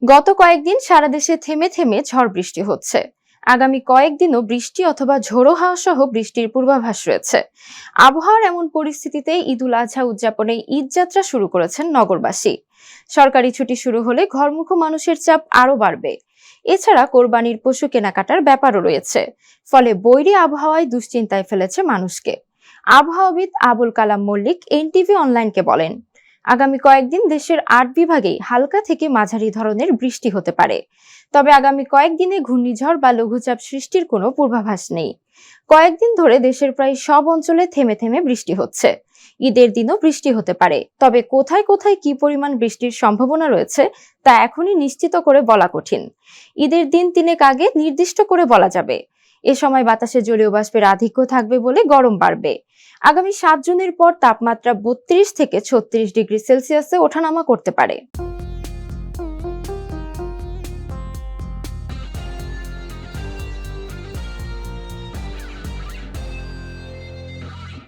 গত কয়েকদিন সারা দেশে থেমে থেমে ঝড় বৃষ্টি হচ্ছে। আগামী কয়েকদিনও বৃষ্টি অথবা ঝোড়ো হাওয়া সহ বৃষ্টির পূর্বাভাস রয়েছে। আবহাওয়ার এমন পরিস্থিতিতে ঈদুল আজহা উদযাপনে ঈদ যাত্রা শুরু করেছেন নগরবাসী। সরকারি ছুটি শুরু হলে ঘরমুখো মানুষের চাপ আরো বাড়বে। এছাড়া কোরবানির পশু কেনাকাটার ব্যাপারও রয়েছে। ফলে বৈরী আবহাওয়ায় দুশ্চিন্তায় ফেলেছে মানুষকে। আবহাওয়াবিদ আবুল কালাম মল্লিক এনটিভি অনলাইনকে বলেন, আগামী কয়েকদিন দেশের ৮ বিভাগেই হালকা থেকে মাঝারি ধরনের বৃষ্টি হতে পারে। তবে আগামী কয়েকদিনে ঘূর্ণিঝড় বা লঘুচাপ সৃষ্টির কোনো পূর্বাভাস নেই। কয়েকদিন ধরে দেশের প্রায় সব অঞ্চলে থেমে থেমে বৃষ্টি হচ্ছে। ঈদের দিনও বৃষ্টি হতে পারে, তবে কোথায় কোথায় কি পরিমাণ বৃষ্টির সম্ভাবনা রয়েছে তা এখনই নিশ্চিত করে বলা কঠিন। ঈদের দিন তিনেক আগে নির্দিষ্ট করে বলা যাবে। এ সময় বাতাসে জলীয় বাষ্পের আধিক্য থাকবে বলে গরম বাড়বে। আগামী ৭ জুনের পর তাপমাত্রা ৩২ থেকে ৩৬ ডিগ্রি সেলসিয়াসে ওঠানামা করতে পারে।